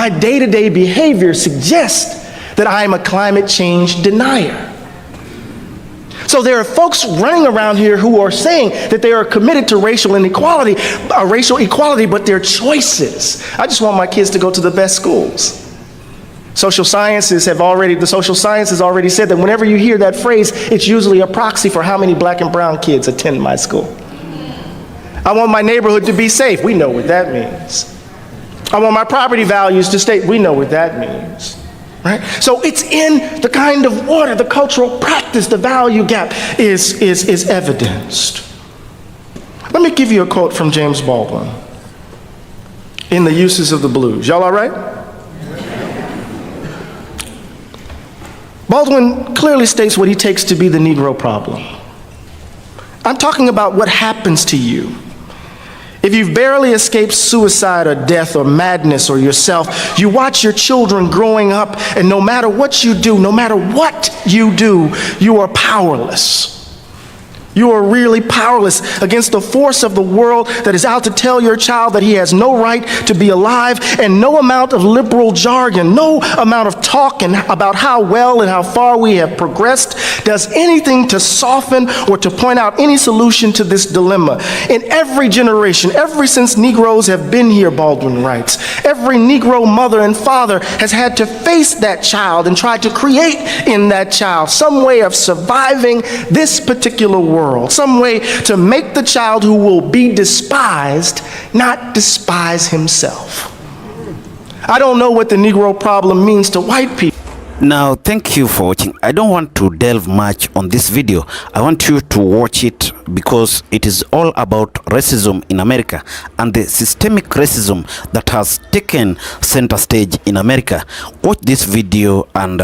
my day-to-day behavior suggests that I am a climate change denier. So there are folks running around here who are saying that they are committed to racial equality, but their choices. I just want my kids to go to the best schools. The social sciences have already said that whenever you hear that phrase, it's usually a proxy for how many black and brown kids attend my school. I want my neighborhood to be safe. We know what that means. I want my property values to stay. We know what that means. Right? So it's in the kind of order, the cultural practice, the value gap is evidenced. Let me give you a quote from James Baldwin in The Uses of the Blues. Y'all all right? Baldwin clearly states what he takes to be the Negro problem. I'm talking about what happens to you if you've barely escaped suicide or death or madness or yourself. You watch your children growing up, and no matter what you do, you are powerless. You are really powerless against the force of the world that is out to tell your child that he has no right to be alive, and no amount of liberal jargon, no amount of talk about how well and how far we have progressed does anything to soften or to point out any solution to this dilemma. In every generation, ever since Negroes have been here, Baldwin writes, every Negro mother and father has had to face that child and try to create in that child some way of surviving this particular world. Some way to make the child who will be despised not despise himself. I don't know what the Negro problem means to white people. Now, thank you for watching. I don't want to delve much on this video. I want you to watch it because it is all about racism in America and the systemic racism that has taken center stage in America. Watch this video and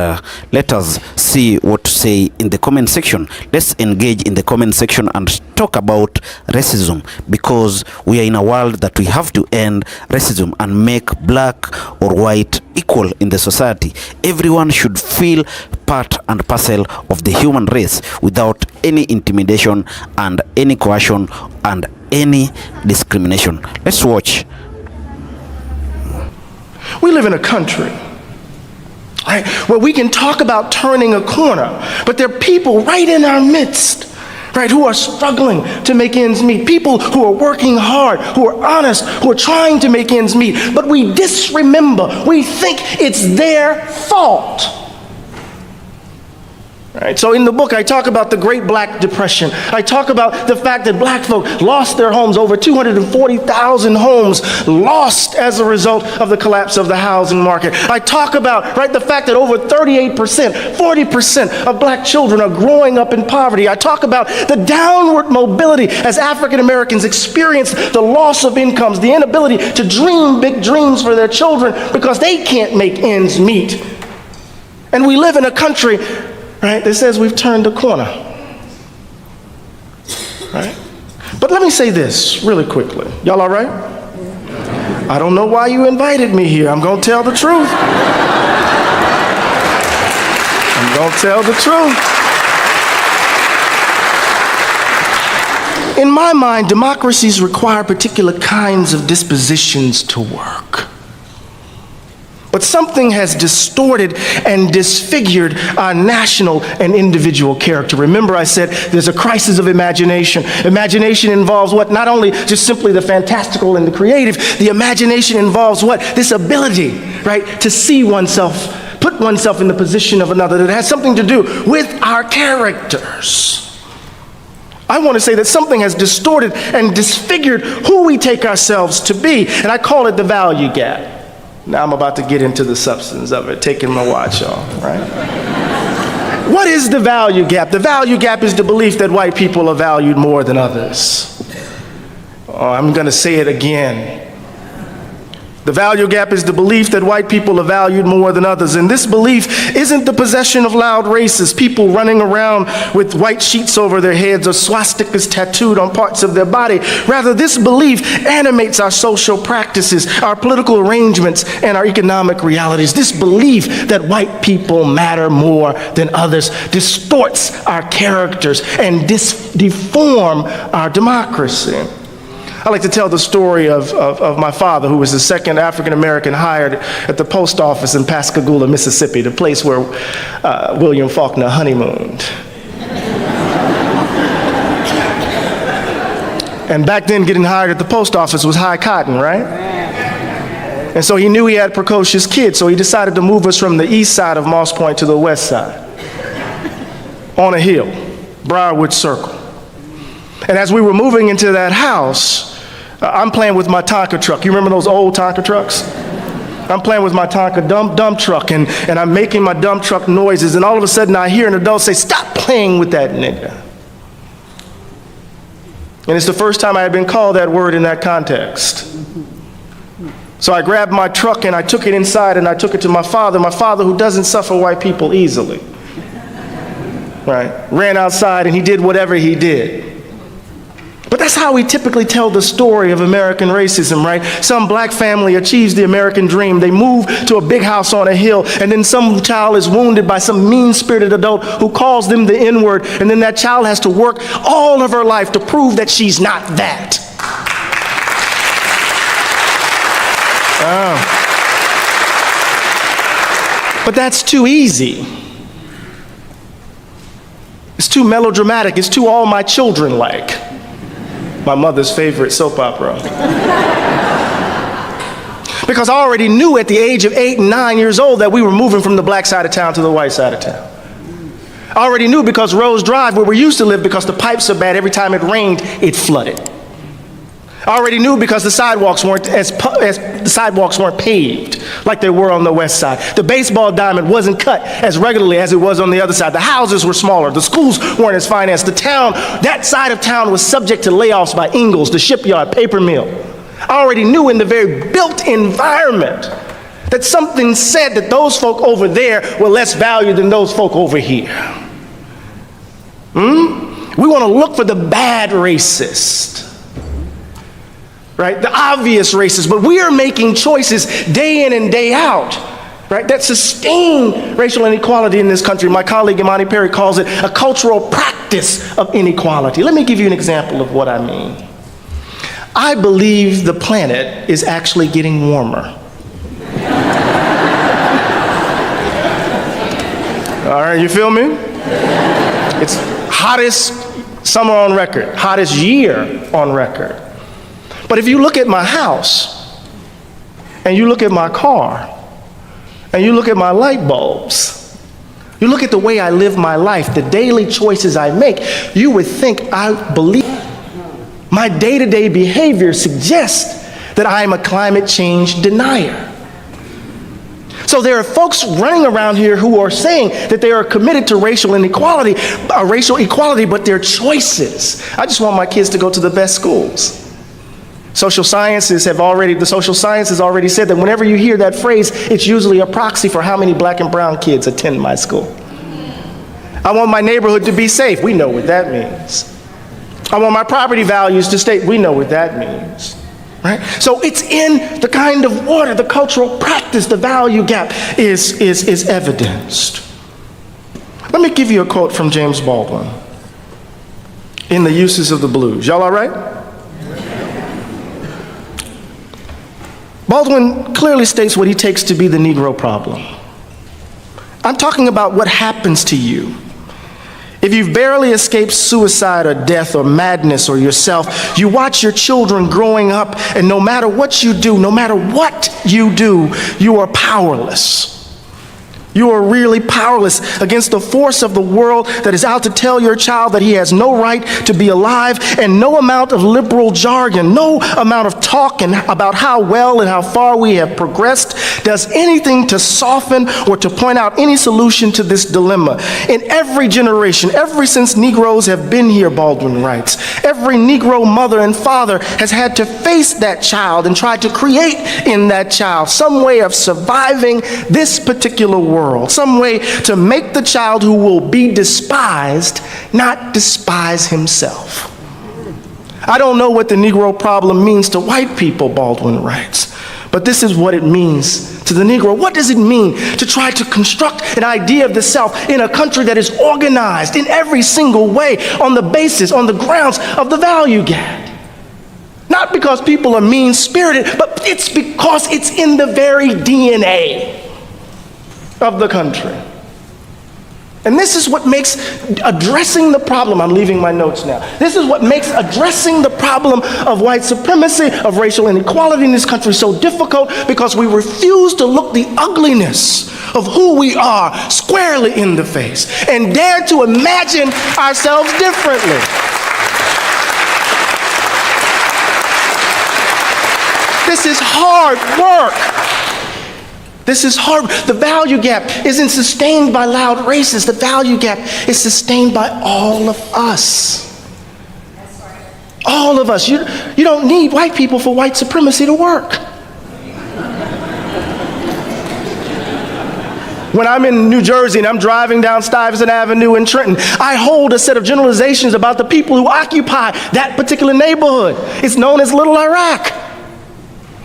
let us see what to say in the comment section. Let's engage in the comment section and talk about racism, because we are in a world that we have to end racism and make black or white equal in the society. Everyone should feel part and parcel of the human race without any intimidation and any coercion and any discrimination. Let's watch. We live in a country, right, where we can talk about turning a corner, but there are people right in our midst, right, who are struggling to make ends meet. People who are working hard, who are honest, who are trying to make ends meet. But we disremember. We think it's their fault. Right, so in the book, I talk about the Great Black Depression. I talk about the fact that black folk lost their homes, over 240,000 homes lost as a result of the collapse of the housing market. I talk about, right, the fact that over 38%, 40% of black children are growing up in poverty. I talk about the downward mobility as African Americans experience the loss of incomes, the inability to dream big dreams for their children because they can't make ends meet. And we live in a country, right, that says we've turned a corner, right? But let me say this really quickly. Y'all all right? I don't know why you invited me here. I'm going to tell the truth. I'm going to tell the truth. In my mind, democracies require particular kinds of dispositions to work. But something has distorted and disfigured our national and individual character. Remember, I said there's a crisis of imagination. Imagination involves what? Not only just simply the fantastical and the creative, the imagination involves what? This ability, right, to see oneself, put oneself in the position of another. That has something to do with our characters. I want to say that something has distorted and disfigured who we take ourselves to be, and I call it the value gap. Now I'm about to get into the substance of it, taking my watch off, right? What is the value gap? The value gap is the belief that white people are valued more than others. Oh, I'm going to say it again. The value gap is the belief that white people are valued more than others. And this belief isn't the possession of loud racists, people running around with white sheets over their heads or swastikas tattooed on parts of their body. Rather, this belief animates our social practices, our political arrangements, and our economic realities. This belief that white people matter more than others distorts our characters and deform our democracy. I like to tell the story of my father, who was the second African-American hired at the post office in Pascagoula, Mississippi, the place where William Faulkner honeymooned. And back then, getting hired at the post office was high cotton, right? And so he knew he had precocious kids, so he decided to move us from the east side of Moss Point to the west side, on a hill, Briarwood Circle. And as we were moving into that house, I'm playing with my Tonka truck. You remember those old Tonka trucks? I'm playing with my Tonka dump truck, and I'm making my dump truck noises, and all of a sudden I hear an adult say, "Stop playing with that nigga." And it's the first time I had been called that word in that context. So I grabbed my truck and I took it inside and I took it to my father who doesn't suffer white people easily. Right? Ran outside and he did whatever he did. But that's how we typically tell the story of American racism, right? Some black family achieves the American dream. They move to a big house on a hill, and then some child is wounded by some mean-spirited adult who calls them the N-word, and then that child has to work all of her life to prove that she's not that. But that's too easy. It's too melodramatic. It's too all my children like. My mother's favorite soap opera. Because I already knew at the age of 8 and 9 years old that we were moving from the black side of town to the white side of town. I already knew because Rose Drive, where we used to live, because the pipes are bad, every time it rained, it flooded. I already knew because the sidewalks weren't paved like they were on the west side. The baseball diamond wasn't cut as regularly as it was on the other side. The houses were smaller. The schools weren't as financed. The town, that side of town, was subject to layoffs by Ingalls, the shipyard, paper mill. I already knew in the very built environment that something said that those folk over there were less valued than those folk over here. We want to look for the bad racist. Right? The obvious racist, but we are making choices day in and day out, right, that sustain racial inequality in this country. My colleague Imani Perry calls it a cultural practice of inequality. Let me give you an example of what I mean. I believe the planet is actually getting warmer. All right, you feel me? It's hottest summer on record, hottest year on record. But if you look at my house, and you look at my car, and you look at my light bulbs, you look at the way I live my life, the daily choices I make, you would think I believe my day-to-day behavior suggests that I am a climate change denier. So there are folks running around here who are saying that they are committed to racial equality, but their choices. I just want my kids to go to the best schools. The social sciences already said that whenever you hear that phrase, it's usually a proxy for how many black and brown kids attend my school. I want my neighborhood to be safe. We know what that means. I want my property values to stay. We know what that means. Right? So it's in the kind of order, the cultural practice, the value gap is evidenced. Let me give you a quote from James Baldwin in The Uses of the Blues. Y'all all right? Baldwin clearly states what he takes to be the Negro problem. I'm talking about what happens to you if you've barely escaped suicide or death or madness or yourself. You watch your children growing up, and no matter what you do, you are powerless. You are really powerless against the force of the world that is out to tell your child that he has no right to be alive, and no amount of liberal jargon, no amount of talk about how well and how far we have progressed does anything to soften or to point out any solution to this dilemma. In every generation, ever since Negroes have been here, Baldwin writes, every Negro mother and father has had to face that child and try to create in that child some way of surviving this particular world. Some way to make the child who will be despised not despise himself. I don't know what the Negro problem means to white people, Baldwin writes, but this is what it means to the Negro. What does it mean to try to construct an idea of the self in a country that is organized in every single way on the basis, on the grounds of the value gap? Not because people are mean-spirited, but it's because it's in the very DNA of the country. And this is what makes addressing the problem, I'm leaving my notes now. This is what makes addressing the problem of white supremacy, of racial inequality in this country so difficult, because we refuse to look the ugliness of who we are squarely in the face and dare to imagine ourselves differently. This is hard work. This is hard. The value gap isn't sustained by loud racists. The value gap is sustained by all of us. All of us. You don't need white people for white supremacy to work. When I'm in New Jersey and I'm driving down Stuyvesant Avenue in Trenton, I hold a set of generalizations about the people who occupy that particular neighborhood. It's known as Little Iraq.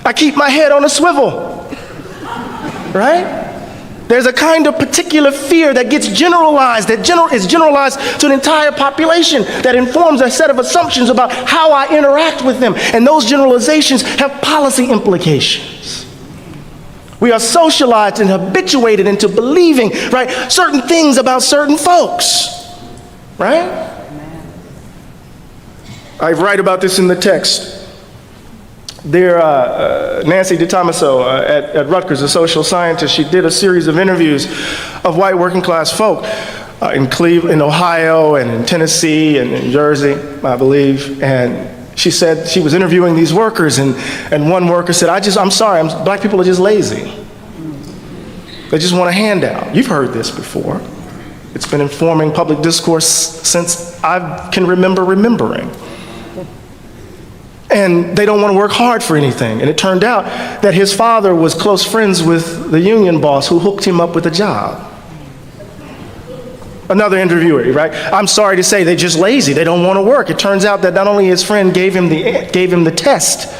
I keep my head on a swivel. Right? There's a kind of particular fear that gets generalized, that is generalized to an entire population, that informs a set of assumptions about how I interact with them. And those generalizations have policy implications. We are socialized and habituated into believing, right, certain things about certain folks. Right? I write about this in the text. Dear Nancy DeTomaso at Rutgers, a social scientist, she did a series of interviews of white working class folk in Cleveland, in Ohio, and in Tennessee, and in Jersey, I believe. And she said she was interviewing these workers, and one worker said, I'm sorry, black people are just lazy. They just want a handout. You've heard this before. It's been informing public discourse since I can remember remembering. And they don't want to work hard for anything. And it turned out that his father was close friends with the union boss who hooked him up with a job. Another interviewer, right? I'm sorry to say, they're just lazy. They don't want to work. It turns out that not only his friend gave him the test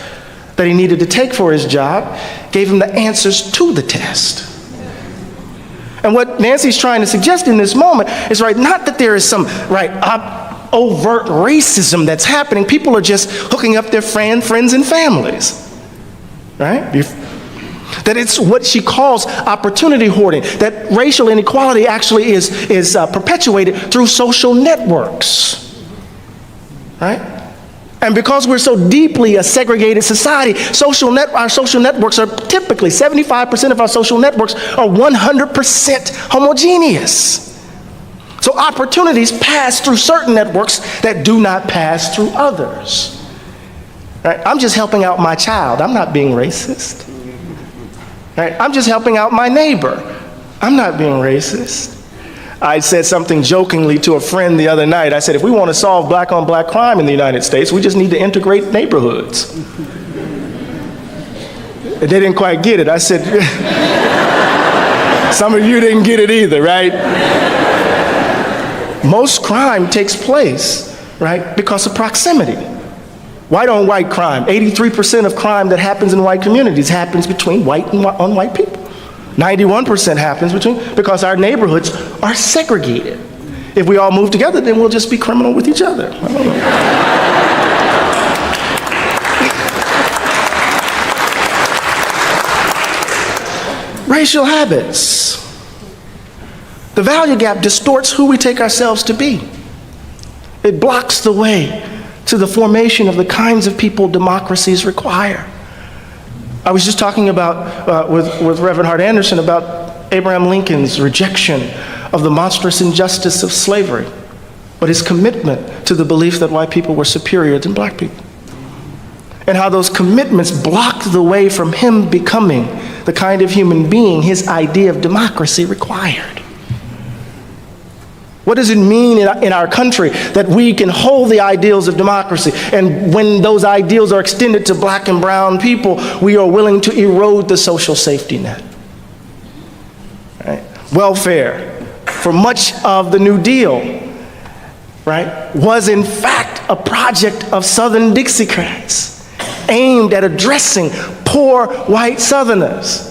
that he needed to take for his job, gave him the answers to the test. And what Nancy's trying to suggest in this moment is, right, not that there is some, right, overt racism that's happening. People are just hooking up their friends and families, right? That it's what she calls opportunity hoarding, that racial inequality actually is perpetuated through social networks, right? And because we're so deeply a segregated society, our social networks are typically, 75% of our social networks are 100% homogeneous. So opportunities pass through certain networks that do not pass through others. Right? I'm just helping out my child. I'm not being racist. Right? I'm just helping out my neighbor. I'm not being racist. I said something jokingly to a friend the other night. I said, if we want to solve black-on-black crime in the United States, we just need to integrate neighborhoods. They didn't quite get it. I said, some of you didn't get it either, right? Most crime takes place, right, because of proximity. White on white crime, 83% of crime that happens in white communities happens between white and unwhite people. 91% happens because our neighborhoods are segregated. If we all move together, then we'll just be criminal with each other. I don't know. Racial habits. The value gap distorts who we take ourselves to be. It blocks the way to the formation of the kinds of people democracies require. I was just talking about, with Reverend Hart Anderson, about Abraham Lincoln's rejection of the monstrous injustice of slavery, but his commitment to the belief that white people were superior than black people. And how those commitments blocked the way from him becoming the kind of human being his idea of democracy required. What does it mean in our country that we can hold the ideals of democracy, and when those ideals are extended to black and brown people, we are willing to erode the social safety net? Right? Welfare, for much of the New Deal, right, was in fact a project of Southern Dixiecrats aimed at addressing poor white Southerners.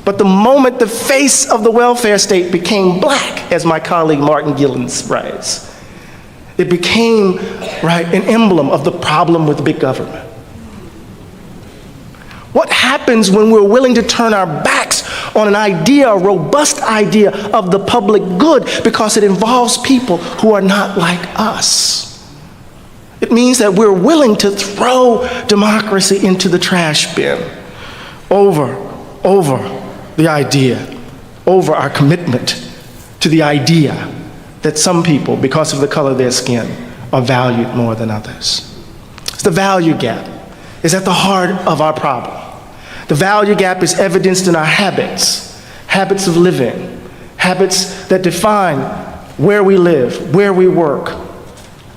But the moment the face of the welfare state became black, as my colleague Martin Gillens writes, it became, right, an emblem of the problem with big government. What happens when we're willing to turn our backs on an idea, a robust idea of the public good, because it involves people who are not like us? It means that we're willing to throw democracy into the trash bin over the idea, over our commitment to the idea that some people, because of the color of their skin, are valued more than others. It's the value gap is at the heart of our problem. The value gap is evidenced in our habits of living, habits that define where we live, where we work.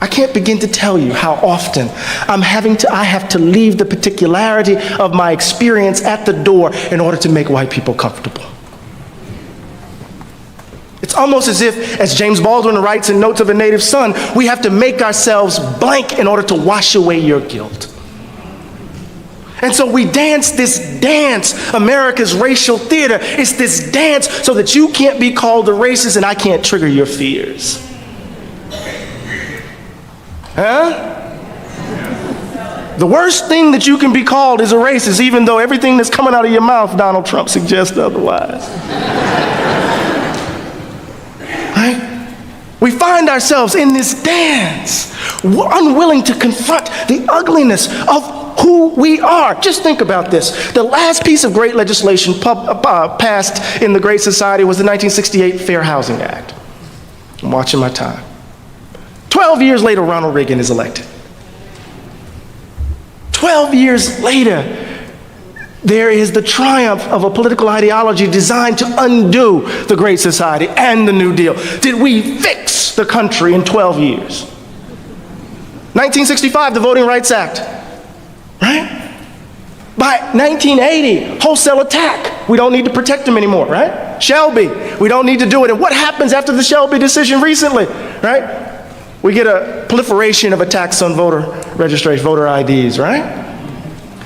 I can't begin to tell you how often I have to leave the particularity of my experience at the door in order to make white people comfortable. It's almost as if, as James Baldwin writes in Notes of a Native Son, we have to make ourselves blank in order to wash away your guilt. And so we dance this dance, America's racial theater. It's this dance so that you can't be called a racist and I can't trigger your fears. Huh? The worst thing that you can be called is a racist, even though everything that's coming out of your mouth, Donald Trump suggests otherwise. Right? We find ourselves in this dance, unwilling to confront the ugliness of who we are. Just think about this. The last piece of great legislation passed in the Great Society was the 1968 Fair Housing Act. I'm watching my time. 12 years later, Ronald Reagan is elected. 12 years later, there is the triumph of a political ideology designed to undo the Great Society and the New Deal. Did we fix the country in 12 years? 1965, the Voting Rights Act, right? By 1980, wholesale attack. We don't need to protect them anymore, right? Shelby, we don't need to do it. And what happens after the Shelby decision recently, right? We get a proliferation of attacks on voter registration, voter IDs, right?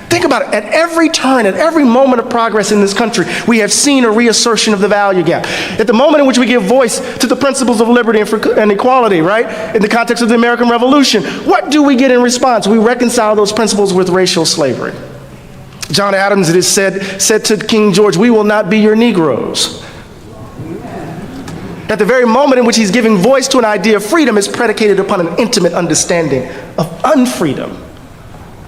Think about it. At every turn, at every moment of progress in this country, we have seen a reassertion of the value gap. At the moment in which we give voice to the principles of liberty and equality, right, in the context of the American Revolution, what do we get in response? We reconcile those principles with racial slavery. John Adams, it is said to King George, "We will not be your Negroes." At the very moment in which he's giving voice to an idea of freedom is predicated upon an intimate understanding of unfreedom,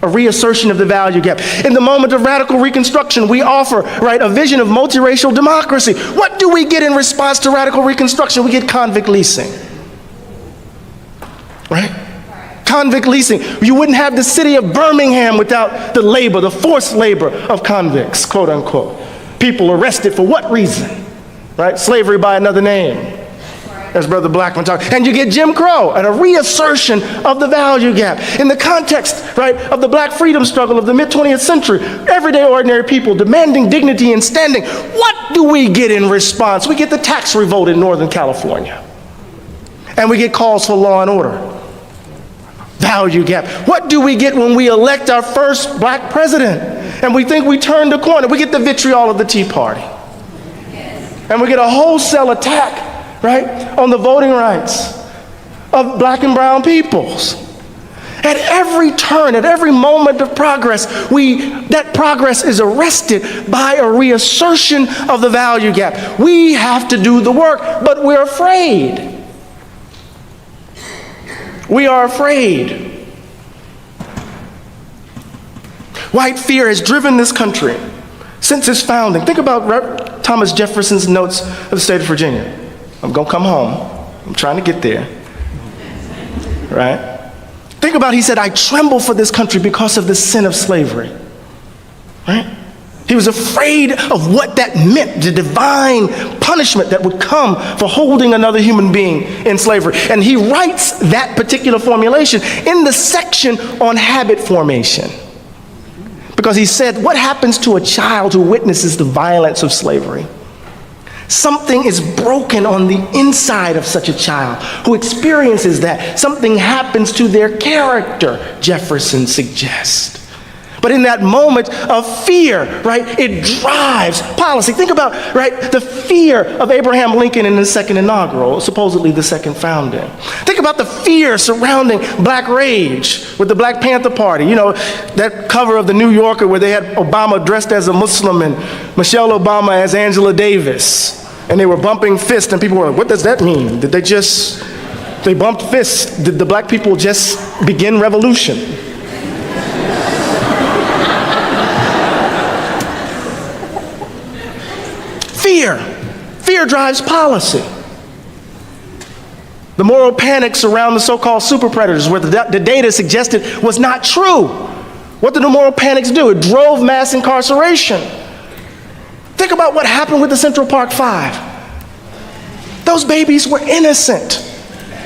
a reassertion of the value gap. In the moment of radical reconstruction, we offer, right, a vision of multiracial democracy. What do we get in response to radical reconstruction? We get convict leasing, right? Convict leasing. You wouldn't have the city of Birmingham without the labor, the forced labor of convicts, quote unquote. People arrested for what reason? Right? Slavery by another name, as Brother Blackman talked. And you get Jim Crow and a reassertion of the value gap. In the context, right, of the black freedom struggle of the mid-20th century, everyday ordinary people demanding dignity and standing. What do we get in response? We get the tax revolt in Northern California. And we get calls for law and order. Value gap. What do we get when we elect our first black president and we think we turned the corner? We get the vitriol of the Tea Party. And we get a wholesale attack, right, on the voting rights of black and brown peoples. At every turn, at every moment of progress, that progress is arrested by a reassertion of the value gap. We have to do the work, but we're afraid. We are afraid. White fear has driven this country since its founding. Think about Thomas Jefferson's notes of the state of Virginia. I'm going to come home. I'm trying to get there. Right? Think about, he said, "I tremble for this country because of the sin of slavery." Right? He was afraid of what that meant, the divine punishment that would come for holding another human being in slavery. And he writes that particular formulation in the section on habit formation. Because he said, what happens to a child who witnesses the violence of slavery? Something is broken on the inside of such a child who experiences that. Something happens to their character, Jefferson suggests. but in that moment of fear, right, it drives policy. Think about, right, the fear of Abraham Lincoln in the second inaugural, supposedly the second founding. Think about the fear surrounding Black Rage with the Black Panther Party. You know, that cover of the New Yorker where they had Obama dressed as a Muslim and Michelle Obama as Angela Davis. And they were bumping fists, and people were like, what does that mean? Did they bumped fists? Did the black people just begin revolution? Fear. Fear drives policy. The moral panics around the so-called super predators, where the data suggested was not true. What did the moral panics do? It drove mass incarceration. Think about what happened with the Central Park Five. Those babies were innocent.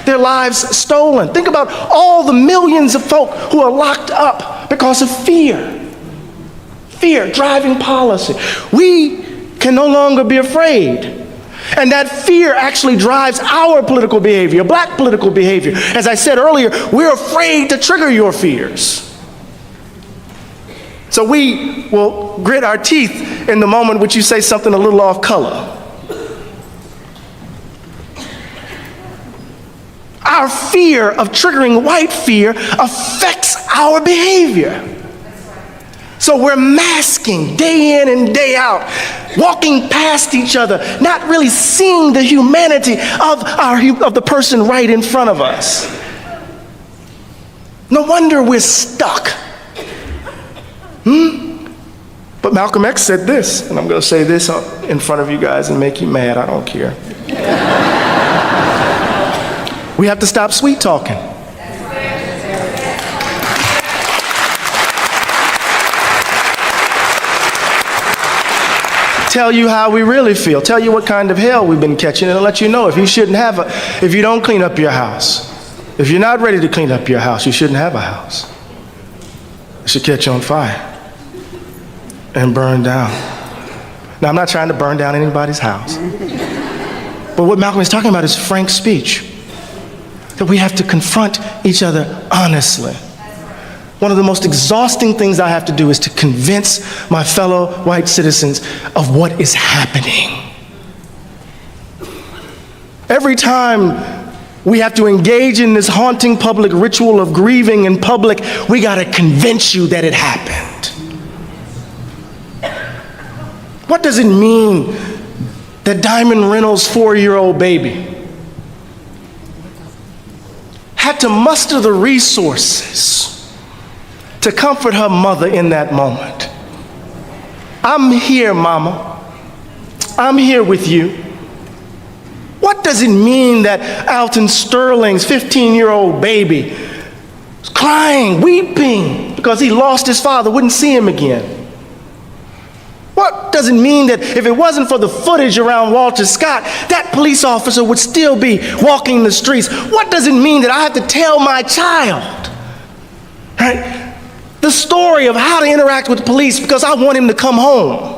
Their lives stolen. Think about all the millions of folk who are locked up because of fear. Fear driving policy. We can no longer be afraid. And that fear actually drives our political behavior, black political behavior. As I said earlier, we're afraid to trigger your fears. So we will grit our teeth in the moment which you say something a little off color. Our fear of triggering white fear affects our behavior. So we're masking day in and day out, walking past each other, not really seeing the humanity of the person right in front of us. No wonder we're stuck. But Malcolm X said this, and I'm going to say this in front of you guys and make you mad. I don't care. We have to stop sweet talking. Tell you how we really feel. Tell you what kind of hell we've been catching, and let you know if you don't clean up your house. If you're not ready to clean up your house, you shouldn't have a house. It should catch on fire and burn down. Now, I'm not trying to burn down anybody's house. But what Malcolm is talking about is frank speech. That we have to confront each other honestly. One of the most exhausting things I have to do is to convince my fellow white citizens of what is happening. Every time we have to engage in this haunting public ritual of grieving in public, we got to convince you that it happened. What does it mean that Diamond Reynolds' 4-year-old baby had to muster the resources to comfort her mother in that moment? I'm here, Mama. I'm here with you. What does it mean that Alton Sterling's 15-year-old baby is crying, weeping, because he lost his father, wouldn't see him again? What does it mean that if it wasn't for the footage around Walter Scott, that police officer would still be walking the streets? What does it mean that I have to tell my child, right, the story of how to interact with the police because I want him to come home?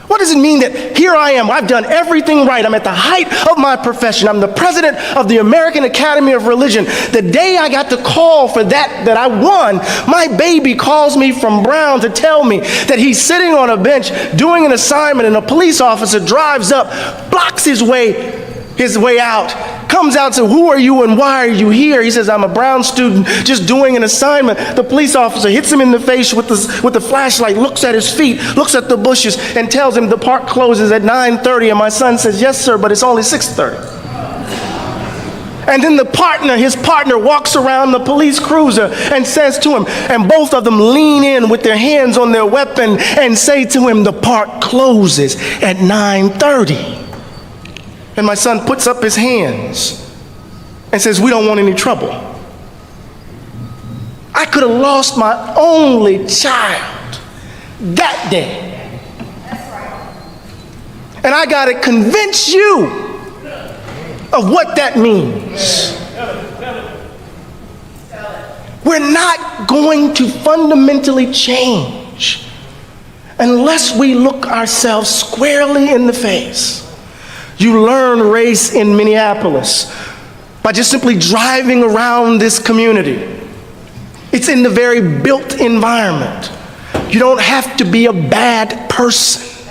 What does it mean that here I am, I've done everything right, I'm at the height of my profession, I'm the president of the American Academy of Religion. The day I got the call for that I won, my baby calls me from Brown to tell me that he's sitting on a bench doing an assignment and a police officer drives up, blocks his way out, comes out and says, who are you and why are you here? He says, I'm a Brown student just doing an assignment. The police officer hits him in the face with the flashlight, looks at his feet, looks at the bushes, and tells him the park closes at 9:30. And my son says, yes, sir, but it's only 6:30. And then his partner walks around the police cruiser and says to him, and both of them lean in with their hands on their weapon and say to him, the park closes at 9:30. And my son puts up his hands and says, we don't want any trouble. I could have lost my only child that day. That's right. And I got to convince you of what that means. We're not going to fundamentally change unless we look ourselves squarely in the face. You learn race in Minneapolis by just simply driving around this community. It's in the very built environment. You don't have to be a bad person.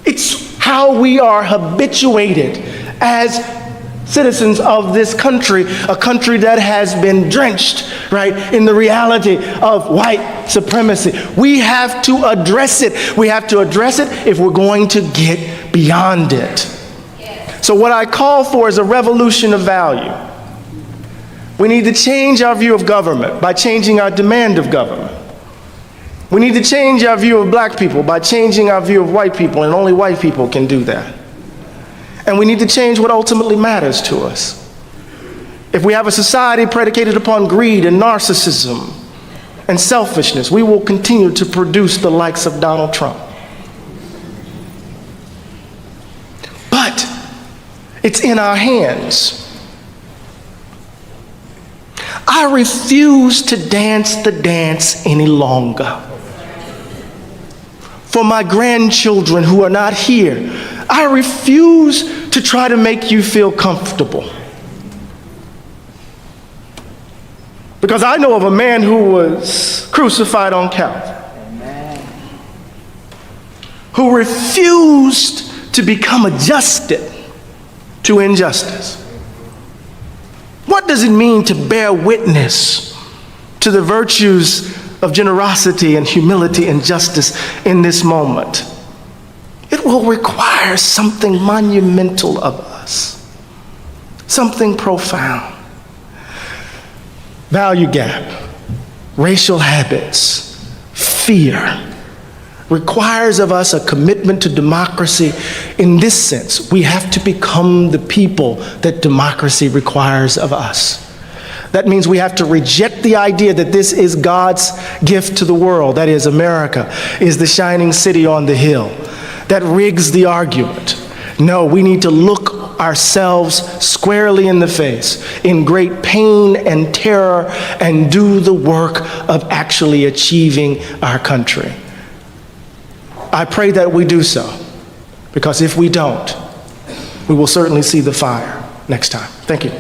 It's how we are habituated as citizens of this country, a country that has been drenched, right, in the reality of white supremacy. We have to address it. We have to address it if we're going to get beyond it. So what I call for is a revolution of value. We need to change our view of government by changing our demand of government. We need to change our view of black people by changing our view of white people, and only white people can do that. And we need to change what ultimately matters to us. If we have a society predicated upon greed and narcissism and selfishness, we will continue to produce the likes of Donald Trump. But it's in our hands. I refuse to dance the dance any longer. For my grandchildren who are not here, I refuse to try to make you feel comfortable. Because I know of a man who was crucified on Calvary, who refused to become adjusted to injustice. What does it mean to bear witness to the virtues of generosity and humility and justice in this moment? It will require something monumental of us, something profound. Value gap, racial habits, fear requires of us a commitment to democracy in this sense. We have to become the people that democracy requires of us. That means we have to reject the idea that this is God's gift to the world, that is, America is the shining city on the hill. That rigs the argument. No, we need to look ourselves squarely in the face in great pain and terror and do the work of actually achieving our country. I pray that we do so, because if we don't, we will certainly see the fire next time. Thank you.